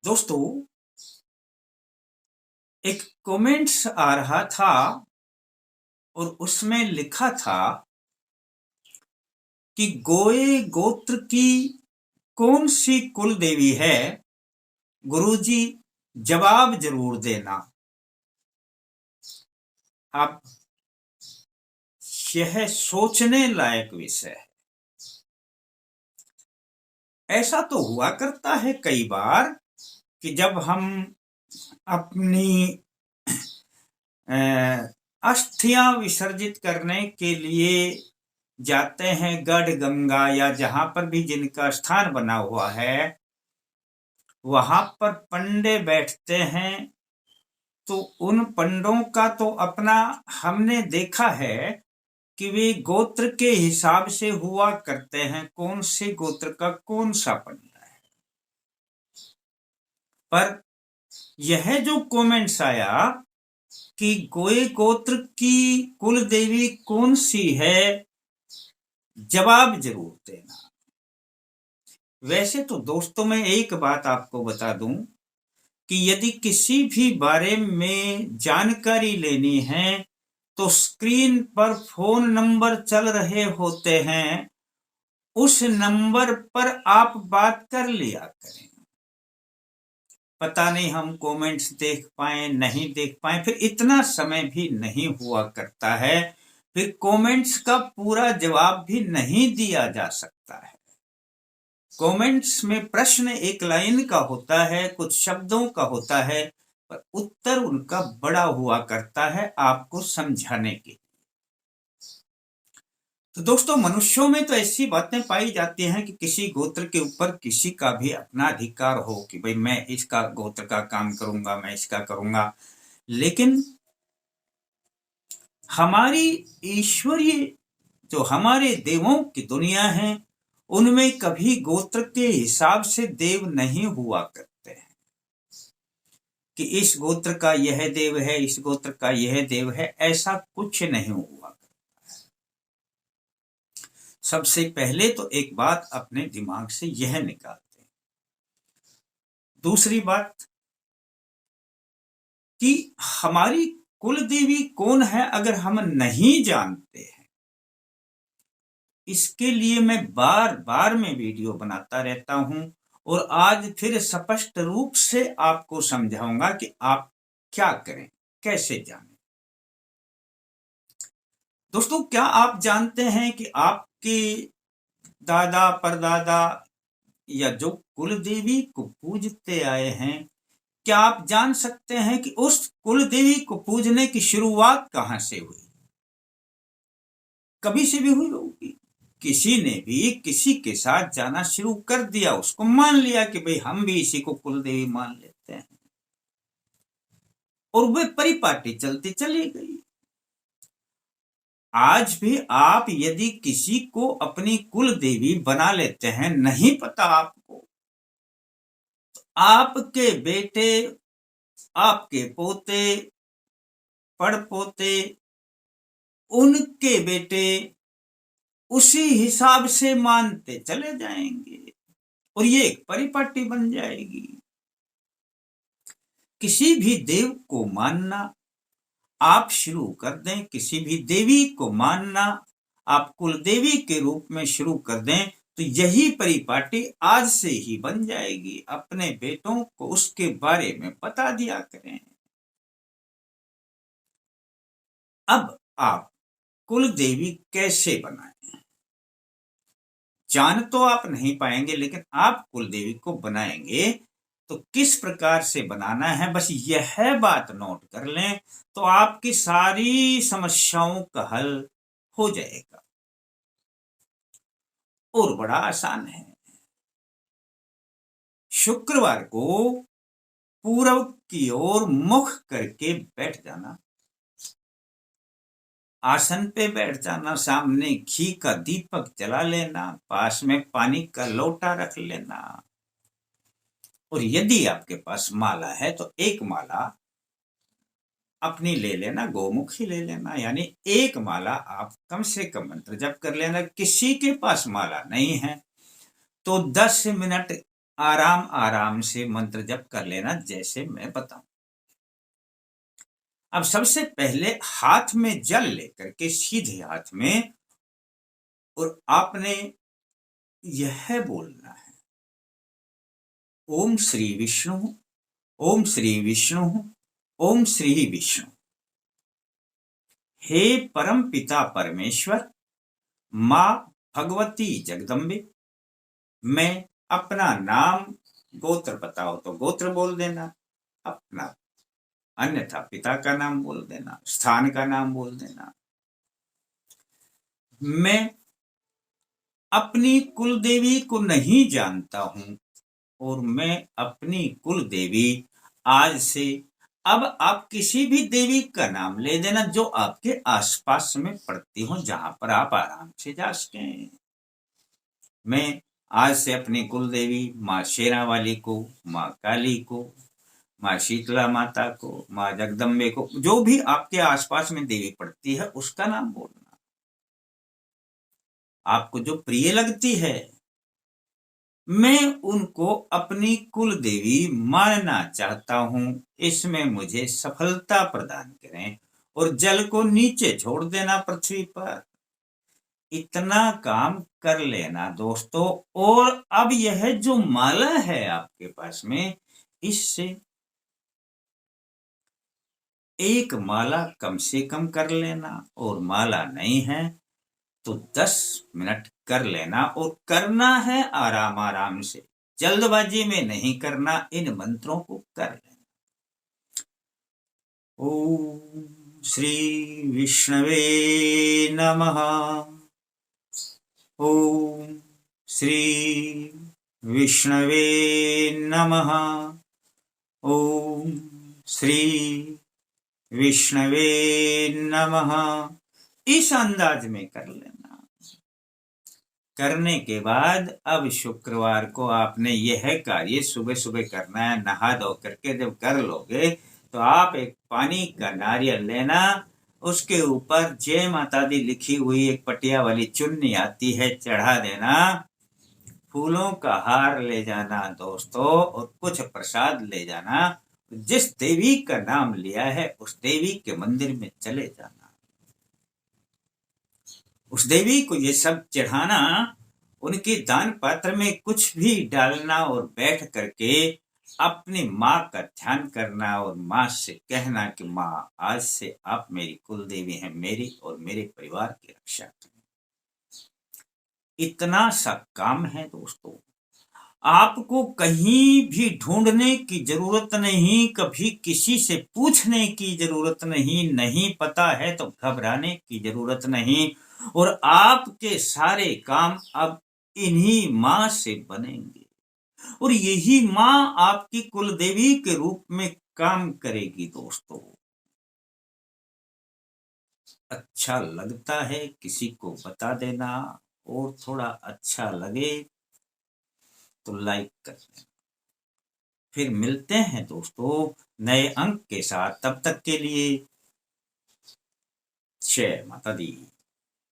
दोस्तों, एक कमेंट्स आ रहा था और उसमें लिखा था कि गोए गोत्र की कौन सी कुल देवी है? गुरुजी जवाब जरूर देना। अब यह सोचने लायक विषय है। ऐसा तो हुआ करता है कई बार कि जब हम अपनी अस्थियां विसर्जित करने के लिए जाते हैं गढ़ गंगा या जहां पर भी जिनका स्थान बना हुआ है, वहां पर पंडे बैठते हैं। तो उन पंडों का तो अपना हमने देखा है कि वे गोत्र के हिसाब से हुआ करते हैं, कौन से गोत्र का कौन सा पंडा है। पर यह जो कमेंट्स आया कि गोए गोत्र की कुल देवी कौन सी है, जवाब जरूर देना। वैसे तो दोस्तों, मैं एक बात आपको बता दूं कि यदि किसी भी बारे में जानकारी लेनी है तो स्क्रीन पर फोन नंबर चल रहे होते हैं, उस नंबर पर आप बात कर लिया करें। पता नहीं हम कमेंट्स देख पाए नहीं देख पाए, फिर इतना समय भी नहीं हुआ करता है, फिर कमेंट्स का पूरा जवाब भी नहीं दिया जा सकता है। कमेंट्स में प्रश्न एक लाइन का होता है, कुछ शब्दों का होता है, पर उत्तर उनका बड़ा हुआ करता है आपको समझाने के। तो दोस्तों, मनुष्यों में तो ऐसी बातें पाई जाती हैं कि किसी गोत्र के ऊपर किसी का भी अपना अधिकार हो कि भाई मैं इसका गोत्र का काम करूंगा, मैं इसका करूंगा। लेकिन हमारी ईश्वरीय जो हमारे देवों की दुनिया है, उनमें कभी गोत्र के हिसाब से देव नहीं हुआ करते हैं कि इस गोत्र का यह देव है, इस गोत्र का यह देव है। ऐसा कुछ नहीं हुआ। सबसे पहले तो एक बात अपने दिमाग से यह निकालते हैं। दूसरी बात कि हमारी कुल देवी कौन है अगर हम नहीं जानते हैं, इसके लिए मैं बार बार में वीडियो बनाता रहता हूं और आज फिर स्पष्ट रूप से आपको समझाऊंगा कि आप क्या करें, कैसे जानें। दोस्तों, क्या आप जानते हैं कि आपके दादा परदादा या जो कुल देवी को पूजते आए हैं, क्या आप जान सकते हैं कि उस कुल देवी को पूजने की शुरुआत कहां से हुई? कभी से भी हुई होगी। किसी ने भी किसी के साथ जाना शुरू कर दिया, उसको मान लिया कि भाई हम भी इसी को कुल देवी मान लेते हैं, और वे परिपाटी चलती चली गई। आज भी आप यदि किसी को अपनी कुल देवी बना लेते हैं, नहीं पता आपको, तो आपके बेटे, आपके पोते, पड़पोते, उनके बेटे उसी हिसाब से मानते चले जाएंगे और ये एक परिपाटी बन जाएगी। किसी भी देव को मानना आप शुरू कर दें, किसी भी देवी को मानना आप कुल देवी के रूप में शुरू कर दें, तो यही परिपाटी आज से ही बन जाएगी। अपने बेटों को उसके बारे में बता दिया करें। अब आप कुल देवी कैसे बनाएं, जान तो आप नहीं पाएंगे, लेकिन आप कुल देवी को बनाएंगे तो किस प्रकार से बनाना है, बस यह बात नोट कर लें तो आपकी सारी समस्याओं का हल हो जाएगा। और बड़ा आसान है। शुक्रवार को पूर्व की ओर मुख करके बैठ जाना, आसन पे बैठ जाना, सामने घी का दीपक जला लेना, पास में पानी का लोटा रख लेना, और यदि आपके पास माला है तो एक माला अपनी ले लेना, गोमुखी ले लेना, यानी एक माला आप कम से कम मंत्र जप कर लेना। किसी के पास माला नहीं है तो 10 मिनट आराम आराम से मंत्र जप कर लेना जैसे मैं बताऊं। अब सबसे पहले हाथ में जल लेकर के सीधे हाथ में, और आपने यह बोलना है, ओम श्री विष्णु, ओम श्री विष्णु, ओम श्री विष्णु। हे परम पिता परमेश्वर, मां भगवती जगदम्बे, मैं अपना नाम, गोत्र बताओ तो गोत्र बोल देना अपना, अन्यथा पिता का नाम बोल देना, स्थान का नाम बोल देना। मैं अपनी कुल देवी को नहीं जानता हूं, और मैं अपनी कुल देवी आज से, अब आप किसी भी देवी का नाम ले देना जो आपके आसपास में पड़ती हो, जहां पर आप आराम से जा सकें। मैं आज से अपनी कुल देवी माँ शेरा वाली को, माँ काली को, माँ शीतला माता को, माँ जगदम्बे को, जो भी आपके आसपास में देवी पड़ती है उसका नाम बोलना। आपको जो प्रिय लगती है, मैं उनको अपनी कुल देवी मानना चाहता हूं, इसमें मुझे सफलता प्रदान करें, और जल को नीचे छोड़ देना पृथ्वी पर। इतना काम कर लेना दोस्तों। और अब यह जो माला है आपके पास में, इससे एक माला कम से कम कर लेना, और माला नहीं है तो 10 मिनट कर लेना, और करना है आराम आराम से, जल्दबाजी में नहीं करना। इन मंत्रों को कर लेना। ओम श्री विष्णवे नमः, ओम श्री विष्णवे नमः, ओम श्री विष्णवे नमः। इस अंदाज में कर लेना। करने के बाद अब शुक्रवार को आपने यह कार्य सुबह सुबह करना है। नहा धो करके जब कर लोगे तो आप एक पानी का नारियल लेना, उसके ऊपर जय माता दी लिखी हुई एक पटिया वाली चुन्नी आती है, चढ़ा देना। फूलों का हार ले जाना दोस्तों, और कुछ प्रसाद ले जाना। जिस देवी का नाम लिया है उस देवी के मंदिर में चले जाना, उस देवी को ये सब चढ़ाना, उनके दान पात्र में कुछ भी डालना, और बैठ करके अपनी माँ का ध्यान करना, और माँ से कहना कि माँ आज से आप मेरी कुल देवी हैं, मेरी और मेरे परिवार की रक्षा करें। इतना सा काम है दोस्तों। आपको कहीं भी ढूंढने की जरूरत नहीं, कभी किसी से पूछने की जरूरत नहीं, नहीं पता है तो घबराने की जरूरत नहीं। और आपके सारे काम अब इन्हीं माँ से बनेंगे, और यही माँ आपकी कुल देवी के रूप में काम करेगी दोस्तों। अच्छा लगता है किसी को बता देना, और थोड़ा अच्छा लगे तो लाइक कर देना। फिर मिलते हैं दोस्तों नए अंक के साथ, तब तक के लिए जय माता दी।